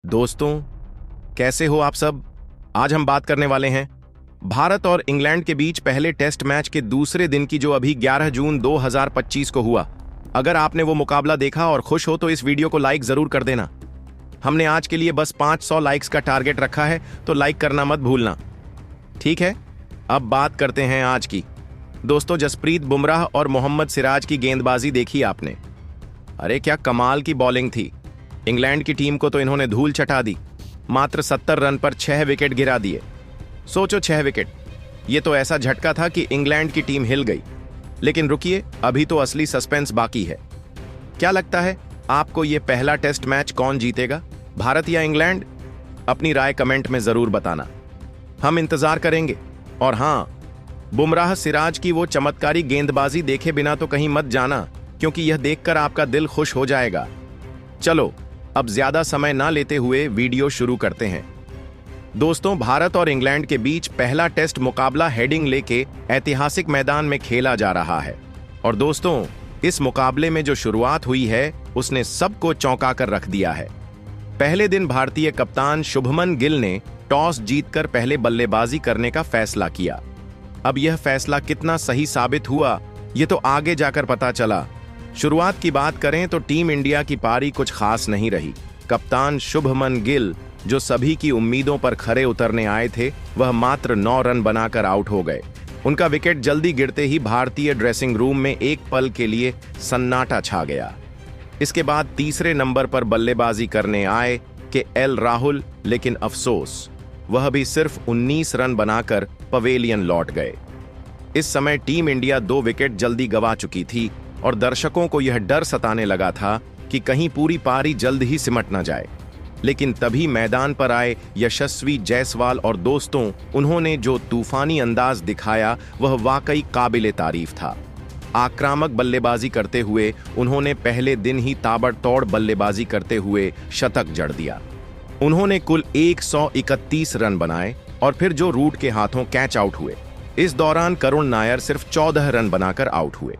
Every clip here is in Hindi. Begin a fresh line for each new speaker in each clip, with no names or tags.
दोस्तों, कैसे हो आप सब। आज हम बात करने वाले हैं भारत और इंग्लैंड के बीच पहले टेस्ट मैच के दूसरे दिन की, जो अभी 11 जून 2025 को हुआ। अगर आपने वो मुकाबला देखा और खुश हो तो इस वीडियो को लाइक जरूर कर देना। हमने आज के लिए बस 500 लाइक्स का टारगेट रखा है, तो लाइक करना मत भूलना, ठीक है। अब बात करते हैं आज की। दोस्तों, जसप्रीत बुमराह और मोहम्मद सिराज की गेंदबाजी देखी आपने। अरे क्या कमाल की बॉलिंग थी। इंग्लैंड की टीम को तो इन्होंने धूल चटा दी। मात्र 70 रन पर 6 विकेट गिरा दिए। सोचो, 6 विकेट, ये तो ऐसा झटका था कि इंग्लैंड की टीम हिल गई। लेकिन रुकिए, अभी तो असली सस्पेंस बाकी है। क्या लगता है आपको ये पहला टेस्ट मैच कौन जीतेगा, भारत या इंग्लैंड? अपनी राय कमेंट में जरूर बताना, हम इंतजार करेंगे। और हां, बुमराह सिराज की वो चमत्कारी गेंदबाजी देखे बिना तो कहीं मत जाना, क्योंकि यह देखकर आपका दिल खुश हो जाएगा। चलो, अब ज्यादा समय ना लेते हुए वीडियो शुरू करते हैं। दोस्तों, भारत और इंग्लैंड के बीच पहला टेस्ट मुकाबला हेडिंग लेके ऐतिहासिक मैदान में खेला जा रहा है। और दोस्तों, इस मुकाबले में जो शुरुआत हुई है उसने सबको चौंका कर रख दिया है। पहले दिन भारतीय कप्तान शुभमन गिल ने टॉस जीतकर पहले बल्लेबाजी करने का फैसला किया। अब यह फैसला कितना सही साबित हुआ, ये तो आगे जाकर पता चला। शुरुआत की बात करें तो टीम इंडिया की पारी कुछ खास नहीं रही। कप्तान शुभमन गिल, जो सभी की उम्मीदों पर खरे उतरने आए थे, वह मात्र 9 रन बनाकर आउट हो गए। उनका विकेट जल्दी गिरते ही भारतीय ड्रेसिंग रूम में एक पल के लिए सन्नाटा छा गया। इसके बाद तीसरे नंबर पर बल्लेबाजी करने आए केएल राहुल, लेकिन अफसोस, वह भी सिर्फ 19 रन बनाकर पवेलियन लौट गए। इस समय टीम इंडिया 2 विकेट जल्दी गंवा चुकी थी और दर्शकों को यह डर सताने लगा था कि कहीं पूरी पारी जल्द ही सिमट न जाए। लेकिन तभी मैदान पर आए यशस्वी जायसवाल और दोस्तों, उन्होंने जो तूफानी अंदाज दिखाया वह वाकई काबिले तारीफ था। आक्रामक बल्लेबाजी करते हुए उन्होंने पहले दिन ही ताबड़तोड़ बल्लेबाजी करते हुए शतक जड़ दिया। उन्होंने कुल 131 रन बनाए और फिर जो रूट के हाथों कैच आउट हुए। इस दौरान करुण नायर सिर्फ 14 रन बनाकर आउट हुए।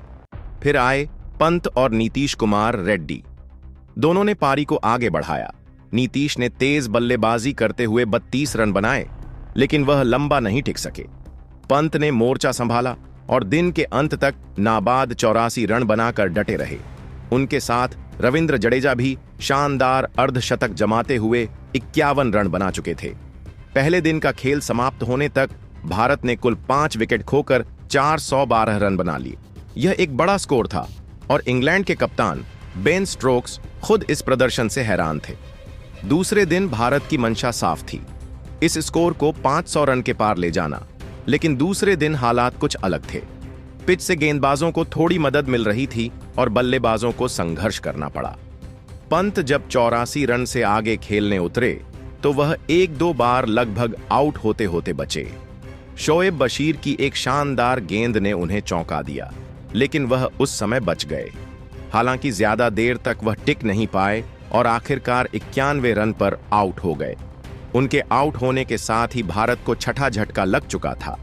फिर आए पंत और नीतीश कुमार रेड्डी। दोनों ने पारी को आगे बढ़ाया। नीतीश ने तेज बल्लेबाजी करते हुए 32 रन बनाए, लेकिन वह लंबा नहीं टिक सके। पंत ने मोर्चा संभाला और दिन के अंत तक नाबाद 84 रन बनाकर डटे रहे। उनके साथ रविंद्र जडेजा भी शानदार अर्धशतक जमाते हुए 51 रन बना चुके थे। पहले दिन का खेल समाप्त होने तक भारत ने कुल 5 विकेट खोकर 412 रन बना लिए। यह एक बड़ा स्कोर था और इंग्लैंड के कप्तान बेन स्टोक्स खुद इस प्रदर्शन से हैरान थे। दूसरे दिन भारत की मंशा साफ थी, इस स्कोर को 500 रन के पार ले जाना। लेकिन दूसरे दिन हालात कुछ अलग थे। पिच से गेंदबाजों को थोड़ी मदद मिल रही थी और बल्लेबाजों को संघर्ष करना पड़ा। पंत जब 84 रन से आगे खेलने उतरे तो वह 1-2 बार लगभग आउट होते होते बचे। शोएब बशीर की एक शानदार गेंद ने उन्हें चौंका दिया, लेकिन वह उस समय बच गए। हालांकि ज्यादा देर तक वह टिक नहीं पाए और आखिरकार 91 रन पर आउट हो गए। उनके आउट होने के साथ ही भारत को छठा झटका लग चुका था।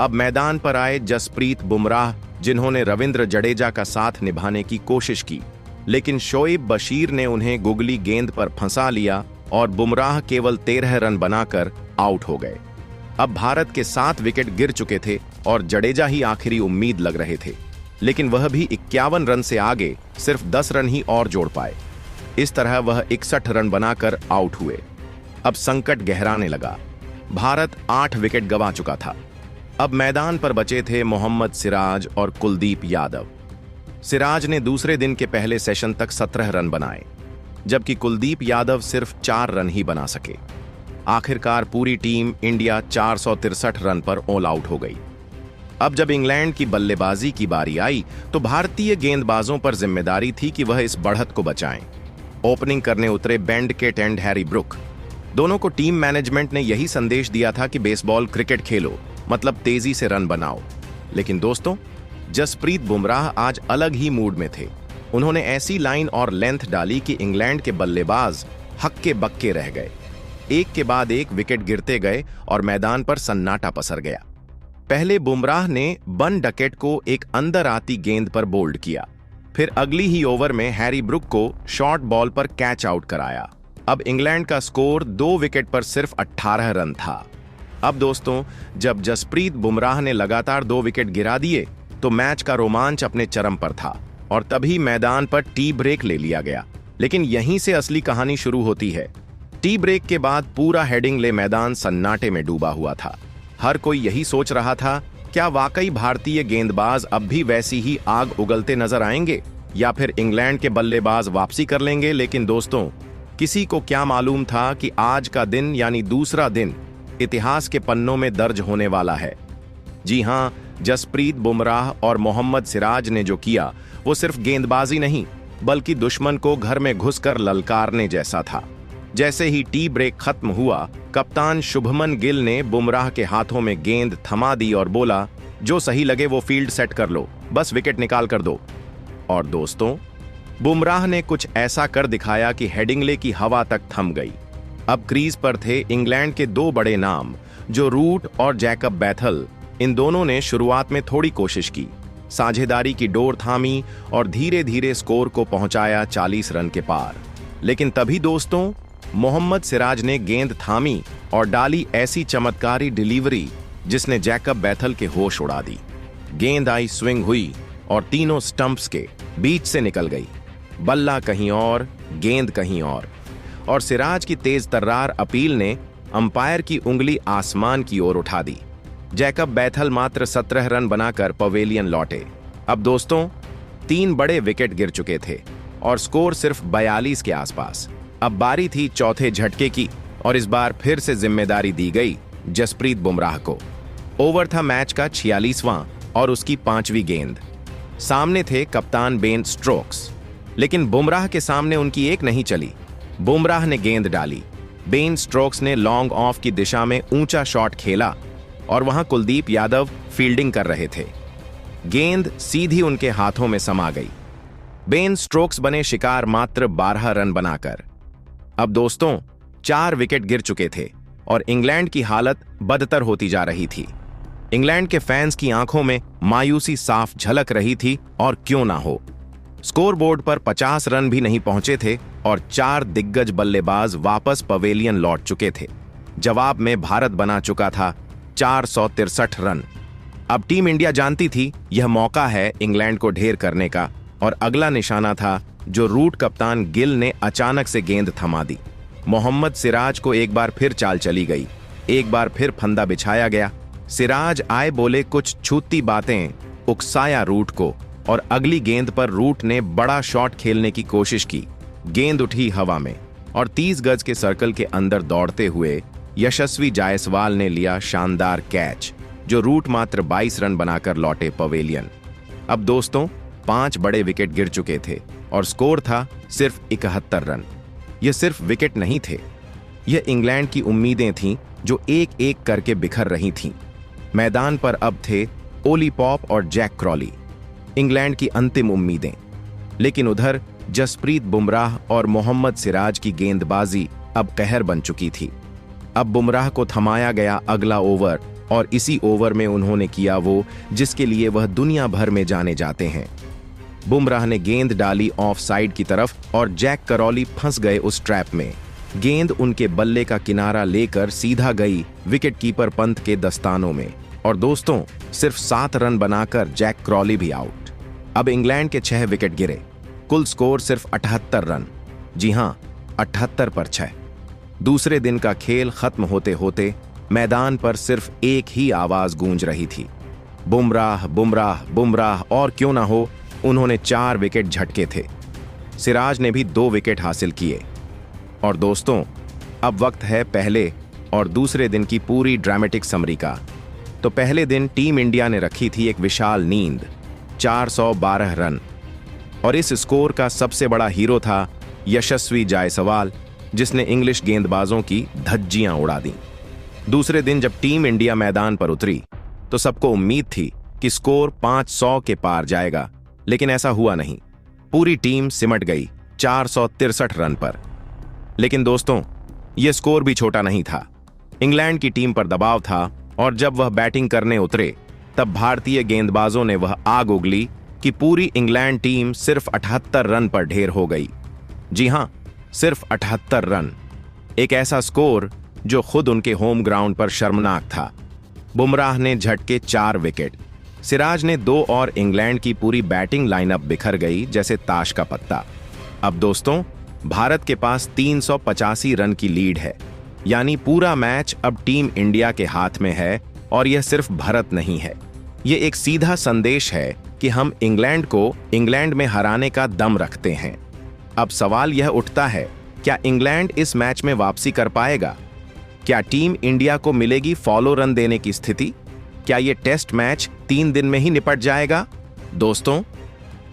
अब मैदान पर आए जसप्रीत बुमराह, जिन्होंने रविंद्र जडेजा का साथ निभाने की कोशिश की, लेकिन शोएब बशीर ने उन्हें गुगली गेंद पर फंसा लिया और बुमराह केवल 13 रन बनाकर आउट हो गए। अब भारत के 7 विकेट गिर चुके थे और जडेजा ही आखिरी उम्मीद लग रहे थे, लेकिन वह भी 51 रन से आगे सिर्फ 10 रन ही और जोड़ पाए। इस तरह वह 61 रन बनाकर आउट हुए। अब संकट गहराने लगा। भारत 8 विकेट गंवा चुका था। अब मैदान पर बचे थे मोहम्मद सिराज और कुलदीप यादव। सिराज ने दूसरे दिन के पहले सेशन तक 17 रन बनाए, जबकि कुलदीप यादव सिर्फ 4 रन ही बना सके। आखिरकार पूरी टीम इंडिया 463 रन पर ऑल आउट हो गई। अब जब इंग्लैंड की बल्लेबाजी की बारी आई तो भारतीय गेंदबाजों पर जिम्मेदारी थी कि वह इस बढ़त को बचाएं। ओपनिंग करने उतरे बेंडकेट एंड हैरी ब्रुक। दोनों को टीम मैनेजमेंट ने यही संदेश दिया था कि बेसबॉल क्रिकेट खेलो, मतलब तेजी से रन बनाओ। लेकिन दोस्तों, जसप्रीत बुमराह आज अलग ही मूड में थे। उन्होंने ऐसी लाइन और लेंथ डाली कि इंग्लैंड के बल्लेबाज हक्के बक्के रह गए। एक के बाद एक विकेट गिरते गए और मैदान पर सन्नाटा पसर गया। पहले बुमराह ने बन डकेट को एक अंदर आती गेंद पर बोल्ड किया। फिर अगली ही ओवर में हैरी ब्रुक को शॉर्ट बॉल पर कैच आउट कराया। अब इंग्लैंड का स्कोर 2 विकेट पर सिर्फ 18 रन था। अब दोस्तों, जब जसप्रीत बुमराह ने लगातार 2 विकेट गिरा दिए तो मैच का रोमांच अपने चरम पर था और तभी मैदान पर टी ब्रेक ले लिया गया। लेकिन यहीं से असली कहानी शुरू होती है। टी ब्रेक के बाद पूरा हेडिंग्ले मैदान सन्नाटे में डूबा हुआ था। हर कोई यही सोच रहा था, क्या वाकई भारतीय गेंदबाज अब भी वैसी ही आग उगलते नजर आएंगे या फिर इंग्लैंड के बल्लेबाज वापसी कर लेंगे। लेकिन दोस्तों, किसी को क्या मालूम था कि आज का दिन यानी दूसरा दिन इतिहास के पन्नों में दर्ज होने वाला है। जी हां, जसप्रीत बुमराह और मोहम्मद सिराज ने जो किया वो सिर्फ गेंदबाजी नहीं बल्कि दुश्मन को घर में घुसकर ललकारने जैसा था। जैसे ही टी ब्रेक खत्म हुआ, कप्तान शुभमन गिल ने बुमराह के हाथों में गेंद थमा दी और बोला, जो सही लगे वो फील्ड सेट कर लो, बस विकेट निकाल कर दो। और दोस्तों, बुमराह ने कुछ ऐसा कर दिखाया कि हेडिंग्ले की हवा तक थम गई। अब क्रीज पर थे इंग्लैंड के 2 बड़े नाम, जो रूट और जैकब बैथल। इन दोनों ने शुरुआत में थोड़ी कोशिश की, साझेदारी की डोर थामी और धीरे धीरे स्कोर को पहुंचाया 40 रन के पार। लेकिन तभी दोस्तों, मोहम्मद सिराज ने गेंद थामी और डाली ऐसी चमत्कारी डिलीवरी जिसने जैकब बैथल के होश उड़ा दी। गेंद आई, स्विंग हुई और तीनों स्टंप्स के बीच से निकल गई। बल्ला कहीं और, गेंद कहीं और सिराज की तेज तर्रार अपील ने अंपायर की उंगली आसमान की ओर उठा दी। जैकब बैथल मात्र 17 रन बनाकर पवेलियन लौटे। अब दोस्तों, 3 बड़े विकेट गिर चुके थे और स्कोर सिर्फ 42 के आसपास। अब बारी थी चौथे झटके की और इस बार फिर से जिम्मेदारी दी गई जसप्रीत बुमराह को। ओवर था मैच का 46वां और उसकी 5वीं गेंद। सामने थे कप्तान बेन स्टोक्स, लेकिन बुमराह के सामने उनकी एक नहीं चली। बुमराह ने गेंद डाली, बेन स्टोक्स ने लॉन्ग ऑफ की दिशा में ऊंचा शॉट खेला और वहां कुलदीप यादव फील्डिंग कर रहे थे। गेंद सीधी उनके हाथों में समा गई। बेन स्टोक्स बने शिकार मात्र 12 रन बनाकर। अब दोस्तों, 4 विकेट गिर चुके थे और इंग्लैंड की हालत बदतर होती जा रही थी। इंग्लैंड के फैंस की आंखों में मायूसी साफ झलक रही थी और क्यों ना हो। स्कोरबोर्ड पर 50 रन भी नहीं पहुंचे थे और 4 दिग्गज बल्लेबाज वापस पवेलियन लौट चुके थे। जवाब में भारत बना चुका था 463 रन। अब टीम इंडिया जानती थी यह मौका है इंग्लैंड को ढेर करने का और अगला निशाना था जो रूट कप्तान गिल ने अचानक से गेंद थमा दी। मोहम्मद सिराज को एक बार फिर चाल चली गई, एक बार फिर फंदा बिछाया गया। सिराज आए बोले कुछ छूती बातें, उकसाया रूट को और अगली गेंद पर रूट ने बड़ा शॉट खेलने की कोशिश की। गेंद उठी हवा में और 30 गज के सर्कल के अंदर दौड़ते हुए यशस्वी जायसवाल ने लिया शानदार कैच, जो रूट मात्र 22 रन बनाकर लौटे पवेलियन। अब दोस्तों, 5 बड़े विकेट गिर चुके थे और स्कोर था सिर्फ 71 रन। ये सिर्फ विकेट नहीं थे, यह इंग्लैंड की उम्मीदें थीं जो एक एक करके बिखर रही थीं। मैदान पर अब थे ओली पॉप और जैक क्रॉली, इंग्लैंड की अंतिम उम्मीदें। लेकिन उधर जसप्रीत बुमराह और मोहम्मद सिराज की गेंदबाजी अब कहर बन चुकी थी। अब बुमराह को थमाया गया अगला ओवर और इसी ओवर में उन्होंने किया वो जिसके लिए वह दुनिया भर में जाने जाते हैं। बुमराह ने गेंद डाली ऑफ साइड की तरफ और जैक करौली फंस गए उस ट्रैप में। गेंद उनके बल्ले का किनारा लेकर सीधा गई विकेटकीपर पंत के दस्तानों में और दोस्तों, सिर्फ 7 रन बनाकर जैक क्रॉली भी आउट। अब इंग्लैंड के 6 विकेट गिरे, कुल स्कोर सिर्फ 78 रन। जी हां, 78 पर 6। दूसरे दिन का खेल खत्म होते होते मैदान पर सिर्फ एक ही आवाज गूंज रही थी, बुमराह बुमराह बुमराह। और क्यों ना हो, उन्होंने 4 विकेट झटके थे। सिराज ने भी 2 विकेट हासिल किए। और दोस्तों, अब वक्त है पहले और दूसरे दिन की पूरी ड्रामेटिक समरी का। तो पहले दिन टीम इंडिया ने रखी थी एक विशाल नींद, 412 रन, और इस स्कोर का सबसे बड़ा हीरो था यशस्वी जायसवाल, जिसने इंग्लिश गेंदबाजों की धज्जियां उड़ा दी। दूसरे दिन जब टीम इंडिया मैदान पर उतरी तो सबको उम्मीद थी कि स्कोर 500 के पार जाएगा, लेकिन ऐसा हुआ नहीं। पूरी टीम सिमट गई 463 रन पर। लेकिन दोस्तों, यह स्कोर भी छोटा नहीं था। इंग्लैंड की टीम पर दबाव था और जब वह बैटिंग करने उतरे तब भारतीय गेंदबाजों ने वह आग उगली कि पूरी इंग्लैंड टीम सिर्फ 78 रन पर ढेर हो गई। जी हां, सिर्फ 78 रन। एक ऐसा स्कोर जो खुद उनके होम ग्राउंड पर शर्मनाक था। बुमराह ने झटके 4 विकेट, सिराज ने 2 और इंग्लैंड की पूरी बैटिंग लाइनअप बिखर गई जैसे ताश का पत्ता। अब दोस्तों, भारत के पास 385 रन की लीड है, यानी पूरा मैच अब टीम इंडिया के हाथ में है। और यह सिर्फ भारत नहीं है, ये एक सीधा संदेश है कि हम इंग्लैंड को इंग्लैंड में हराने का दम रखते हैं। अब सवाल यह उठता है, क्या इंग्लैंड इस मैच में वापसी कर पाएगा? क्या टीम इंडिया को मिलेगी फॉलो रन देने की स्थिति? क्या यह टेस्ट मैच 3 दिन में ही निपट जाएगा? दोस्तों,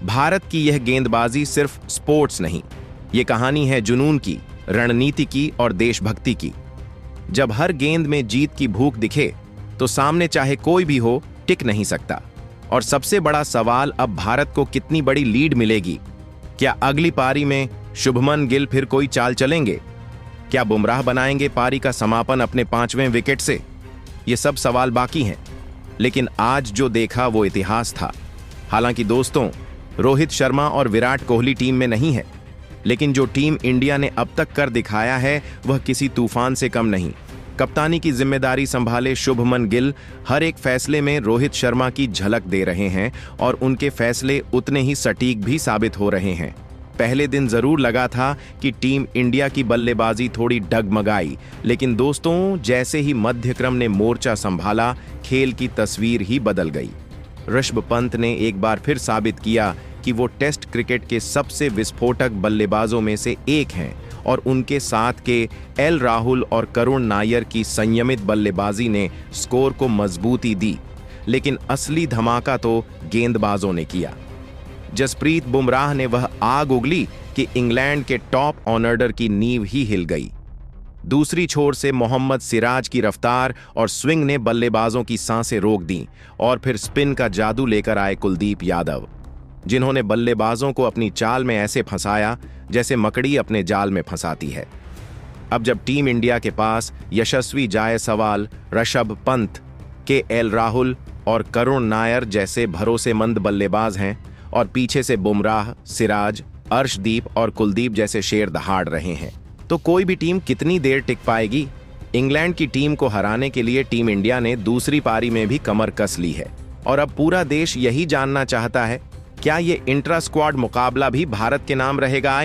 भारत की यह गेंदबाजी सिर्फ स्पोर्ट्स नहीं, ये कहानी है जुनून की, रणनीति की और देशभक्ति की। जब हर गेंद में जीत की भूख दिखे तो सामने चाहे कोई भी हो टिक नहीं सकता। और सबसे बड़ा सवाल, अब भारत को कितनी बड़ी लीड मिलेगी? क्या अगली पारी में शुभमन गिल फिर कोई चाल चलेंगे? क्या बुमराह बनाएंगे पारी का समापन अपने 5वें विकेट से? ये सब सवाल बाकी हैं, लेकिन आज जो देखा वो इतिहास था। हालांकि दोस्तों, रोहित शर्मा और विराट कोहली टीम में नहीं है, लेकिन जो टीम इंडिया ने अब तक कर दिखाया है वह किसी तूफान से कम नहीं। कप्तानी की जिम्मेदारी संभाले शुभमन गिल हर एक फैसले में रोहित शर्मा की झलक दे रहे हैं और उनके फैसले उतने ही सटीक भी साबित हो रहे हैं। पहले दिन जरूर लगा था कि टीम इंडिया की बल्लेबाजी थोड़ी डगमगाई, लेकिन दोस्तों, जैसे ही मध्यक्रम ने मोर्चा संभाला, खेल की तस्वीर ही बदल गई। ऋषभ पंत ने एक बार फिर साबित किया कि वो टेस्ट क्रिकेट के सबसे विस्फोटक बल्लेबाजों में से एक हैं और उनके साथ के एल राहुल और करुण नायर की संयमित बल्लेबाजी ने स्कोर को मजबूती दी। लेकिन असली धमाका तो गेंदबाजों ने किया। जसप्रीत बुमराह ने वह आग उगली कि इंग्लैंड के टॉप ऑर्डर की नींव ही हिल गई। दूसरी छोर से मोहम्मद सिराज की रफ्तार और स्विंग ने बल्लेबाजों की सांसें रोक दी। और फिर स्पिन का जादू लेकर आए कुलदीप यादव, जिन्होंने बल्लेबाजों को अपनी चाल में ऐसे फंसाया जैसे मकड़ी अपने जाल में फंसाती है। अब जब टीम इंडिया के पास यशस्वी जायसवाल, ऋषभ पंत, के एल राहुल और करुण नायर जैसे भरोसेमंद बल्लेबाज हैं और पीछे से बुमराह, सिराज, अर्शदीप और कुलदीप जैसे शेर दहाड़ रहे हैं, तो कोई भी टीम कितनी देर टिक पाएगी? इंग्लैंड की टीम को हराने के लिए टीम इंडिया ने दूसरी पारी में भी कमर कस ली है और अब पूरा देश यही जानना चाहता है, क्या ये इंट्रा स्क्वाड मुकाबला भी भारत के नाम रहेगा?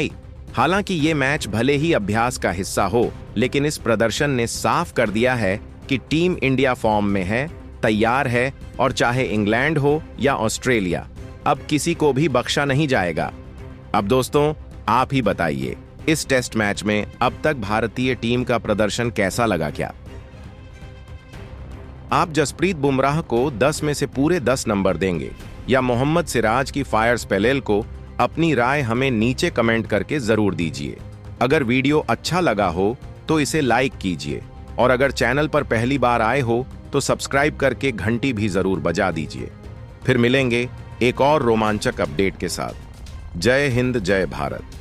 हालांकि ये मैच भले ही अभ्यास का हिस्सा हो, लेकिन इस प्रदर्शन ने साफ कर दिया है कि टीम इंडिया फॉर्म में है, तैयार है और चाहे इंग्लैंड हो या ऑस्ट्रेलिया, अब किसी को भी बख्शा नहीं जाएगा। अब दोस्तों, आप ही बताइए, इस टेस्ट मैच में अब तक भारतीय टीम का प्रदर्शन कैसा लगा? क्या आप जसप्रीत बुमराह को 10 में से पूरे 10 नंबर देंगे या मोहम्मद सिराज की फायर स्पेल को? अपनी राय हमें नीचे कमेंट करके जरूर दीजिए। अगर वीडियो अच्छा लगा हो तो इसे लाइक कीजिए और अगर चैनल पर पहली बार आए हो तो सब्सक्राइब करके घंटी भी जरूर बजा दीजिए। फिर मिलेंगे एक और रोमांचक अपडेट के साथ। जय हिंद, जय भारत।